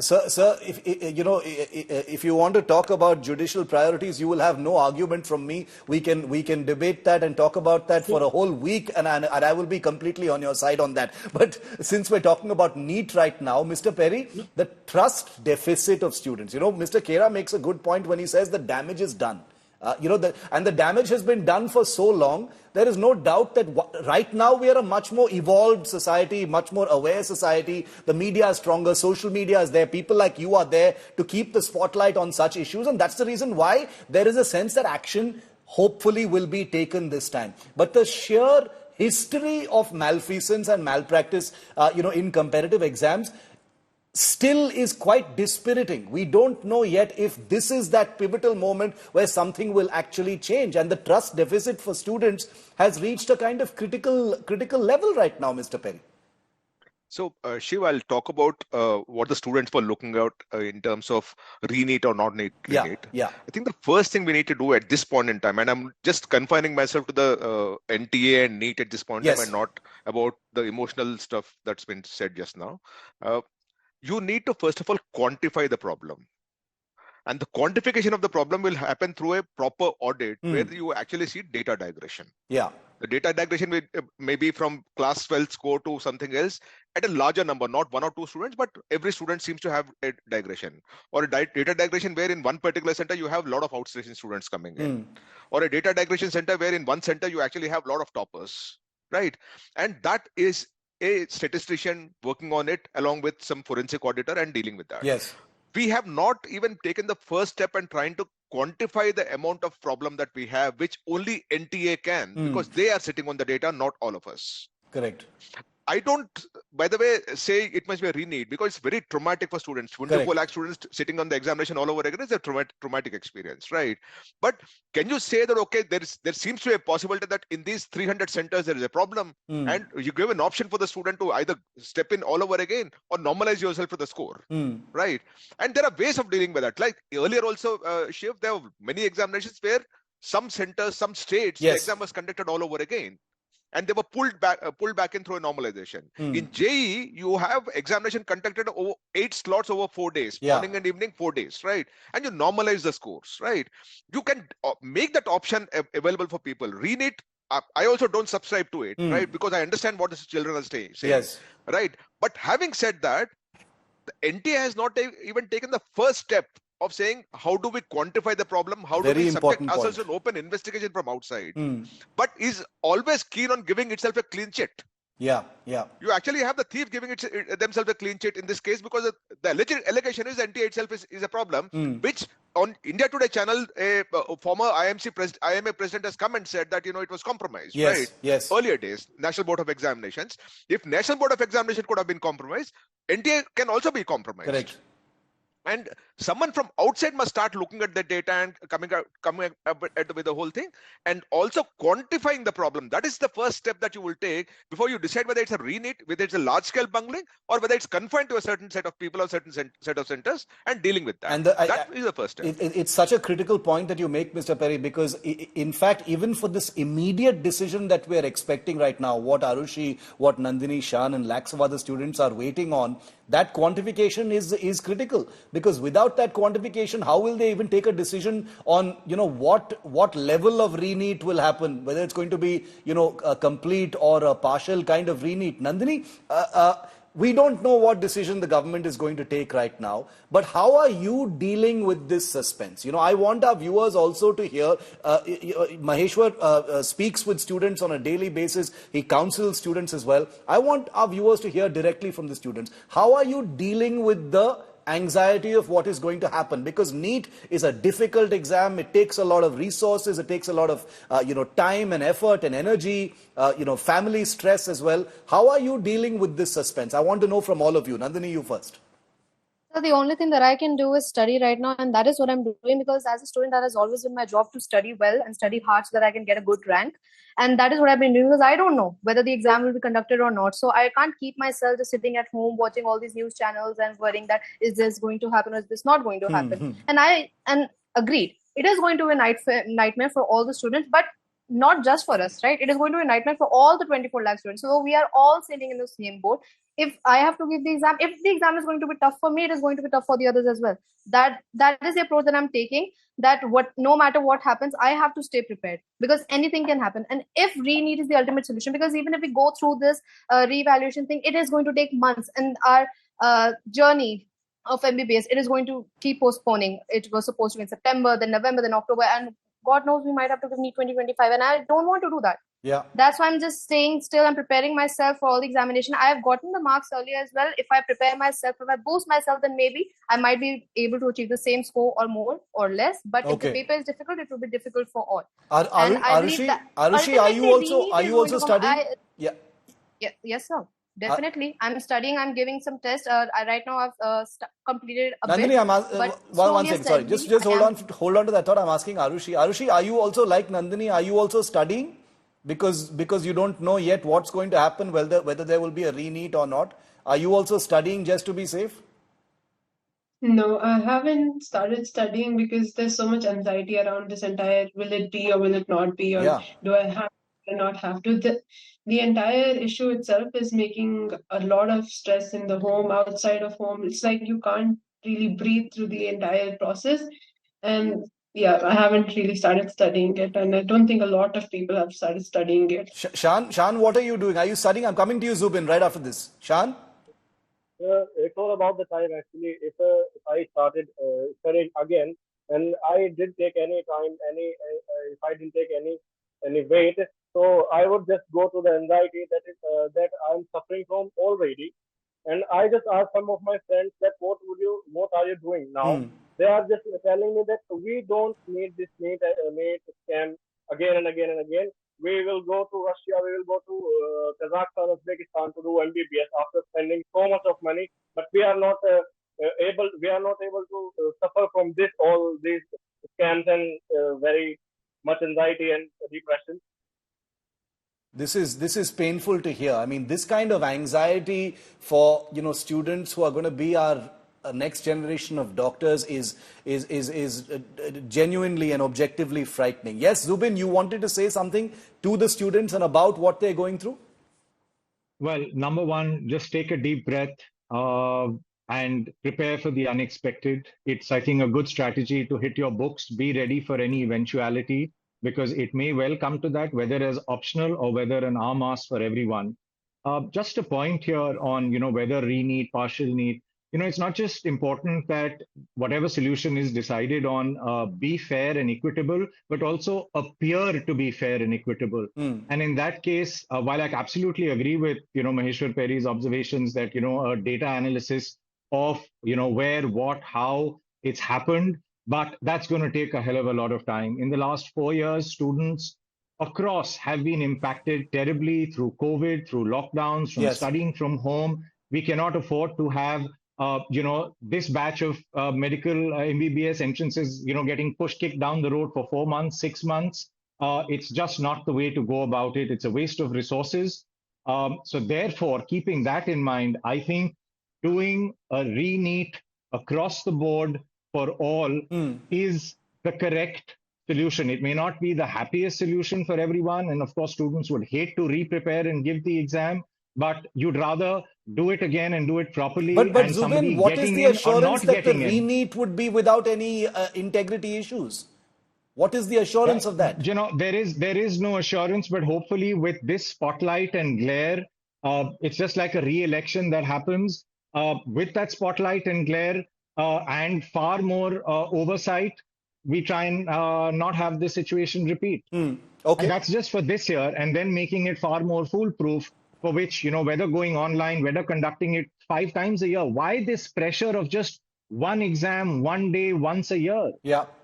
Sir, if you want to talk about judicial priorities, you will have no argument from me. We can debate that and talk about that for a whole week, and I will be completely on your side on that. But since we're talking about NEET right now, Mr. Perry, the trust deficit of students. Mr. Khera makes a good point when he says the damage is done. And the damage has been done for so long. There is no doubt that right now we are a much more evolved society, much more aware society. The media is stronger. Social media is there. People like you are there to keep the spotlight on such issues. And that's the reason why there is a sense that action hopefully will be taken this time. But the sheer history of malfeasance and malpractice, in competitive exams, still is quite dispiriting. We don't know yet if this is that pivotal moment where something will actually change. And the trust deficit for students has reached a kind of critical level right now, Mr. Perry. So, Shiv, I'll talk about what the students were looking at in terms of re-NEET or not re-NEET. Yeah. I think the first thing we need to do at this point in time, and I'm just confining myself to the NTA and NEET at this point in time, and not about the emotional stuff that's been said just now. You need to first of all quantify the problem, and the quantification of the problem will happen through a proper audit where you actually see data digression. The data digression may be from class 12 score to something else at a larger number, not one or two students, but every student seems to have a digression, or a data digression where in one particular center you have a lot of outstation students coming in, or a data digression center where in one center you actually have a lot of toppers, right? And that is a statistician working on it along with some forensic auditor and dealing with that. Yes. We have not even taken the first step and trying to quantify the amount of problem that we have, which only NTA can, because they are sitting on the data, not all of us. Correct. I don't, by the way, say it must be a re-NEET because it's very traumatic for students. 24 lakh students sitting on the examination all over again is a traumatic experience, right? But can you say that, okay, there seems to be a possibility that in these 300 centers there is a problem, and you give an option for the student to either step in all over again or normalize yourself to the score, right? And there are ways of dealing with that. Like earlier also, Shiv, there were many examinations where some centers, some states, the exam was conducted all over again, and they were pulled back in through a normalization. In JEE, you have examination conducted over 8 slots over 4 days, morning and evening, 4 days, right? And you normalize the scores, right? You can make that option available for people. Re-NEET, I also don't subscribe to it, right? Because I understand what the children are saying, right? But having said that, the NTA has not even taken the first step of saying, how do we quantify the problem? How do we subject ourselves to an open investigation from outside? But is always keen on giving itself a clean chit. You actually have the thief giving themselves a clean chit in this case, because the alleged allegation is NTA itself is a problem, which on India Today channel, a former IMA president has come and said that, it was compromised, right? Earlier days, National Board of Examinations. If National Board of Examination could have been compromised, NTA can also be compromised. Correct. And someone from outside must start looking at the data and coming up with the whole thing, and also quantifying the problem. That is the first step that you will take before you decide whether it's a re-NEET, whether it's a large-scale bungling, or whether it's confined to a certain set of people or certain set of centers, and dealing with that. And that is the first step. It's such a critical point that you make, Mr. Perry, because in fact, even for this immediate decision that we're expecting right now, what Arushi, what Nandini, Shan, and lakhs of other students are waiting on, that quantification is critical, because without that quantification, how will they even take a decision on what level of re-NEET will happen, whether it's going to be a complete or a partial kind of re-NEET. Nandini, we don't know what decision the government is going to take right now, but how are you dealing with this suspense? I want our viewers also to hear. Maheshwar speaks with students on a daily basis. He counsels students as well. I want our viewers to hear directly from the students. How are you dealing with the anxiety of what is going to happen? Because NEET is a difficult exam. It takes a lot of resources. It takes a lot of time and effort and energy, family stress as well. How are you dealing with this suspense? I want to know from all of you. Nandini, you first. So the only thing that I can do is study right now, and that is what I'm doing, because as a student, that has always been my job, to study well and study hard so that I can get a good rank. And that is what I've been doing, because I don't know whether the exam will be conducted or not. So I can't keep myself just sitting at home watching all these news channels and worrying that is this going to happen or is this not going to happen. And agreed, it is going to be a nightmare for all the students. But not just for us, right? It is going to be a nightmare for all the 24 lakh students. So we are all sailing in the same boat. If I have to give the exam, if the exam is going to be tough for me, it is going to be tough for the others as well. That is the approach that I'm taking. That no matter what happens, I have to stay prepared, because anything can happen. And if re-NEET is the ultimate solution, because even if we go through this re-evaluation thing, it is going to take months, and our journey of MBBS, it is going to keep postponing. It was supposed to be in September, then November, then October, and God knows we might have to give NEET 2025, and I don't want to do that. Yeah. That's why I'm just staying still. I'm preparing myself for all the examination. I have gotten the marks earlier as well. If I prepare myself, if I boost myself, then maybe I might be able to achieve the same score or more or less. But if the paper is difficult, it will be difficult for all. Arushi, are you also studying? Yes, sir. Definitely. I'm studying. I'm giving some tests. Right now I've completed a Nandini, bit. one second. Sorry, just hold on to that thought. I'm asking Arushi. Arushi, are you also like Nandini? Are you also studying? Because you don't know yet what's going to happen, whether there will be a re-NEET or not. Are you also studying just to be safe? No, I haven't started studying because there's so much anxiety around this entire, will it be or will it not be, or do I have to or not have to. The entire issue itself is making a lot of stress in the home, outside of home. It's like you can't really breathe through the entire process. And yeah, I haven't really started studying it, and I don't think a lot of people have started studying it. Shan, what are you doing? Are you studying? I'm coming to you, Zubin, right after this. Shan? It's all about the time, actually. If I started studying again, and I didn't take any time, if I didn't take any weight, so I would just go to the anxiety that I'm suffering from already. And I just asked some of my friends that what are you doing now? They are just telling me that we don't need this NEET scam again and again and again. We will go to Russia, we will go to Kazakhstan, Uzbekistan to do MBBS after spending so much of money, but we are not able to suffer from all these scams and very much anxiety and depression. This is painful to hear. I mean, this kind of anxiety for students who are going to be our next generation of doctors is genuinely and objectively frightening. Yes, Zubin, you wanted to say something to the students and about what they're going through? Well, number one, just take a deep breath and prepare for the unexpected. It's, I think, a good strategy to hit your books. Be ready for any eventuality, because it may well come to that, whether as optional or whether an en masse for everyone. Just a point here on, whether re-NEET, partial NEET. It's not just important that whatever solution is decided on be fair and equitable, but also appear to be fair and equitable. And in that case, while I absolutely agree with, Maheshwar Perry's observations that, a data analysis of, where, what, how it's happened, but that's going to take a hell of a lot of time. In the last 4 years, students across have been impacted terribly through COVID, through lockdowns, from studying from home. We cannot afford to have this batch of medical MBBS entrances, getting kicked down the road for 4 months, 6 months. It's just not the way to go about it. It's a waste of resources. So therefore, keeping that in mind, I think doing a re-NEET across the board for all is the correct solution. It may not be the happiest solution for everyone. And of course, students would hate to re-prepare and give the exam, but you'd rather do it again and do it properly. But Zubin, what is the assurance that the re-NEET would be without any integrity issues? What is the assurance of that? There is no assurance, but hopefully with this spotlight and glare, it's just like a re-election that happens. With that spotlight and glare and far more oversight, we try and not have this situation repeat. Okay. And that's just for this year, and then making it far more foolproof, for which, whether going online, whether conducting it 5 times a year, why this pressure of just one exam, one day, once a year? Yeah.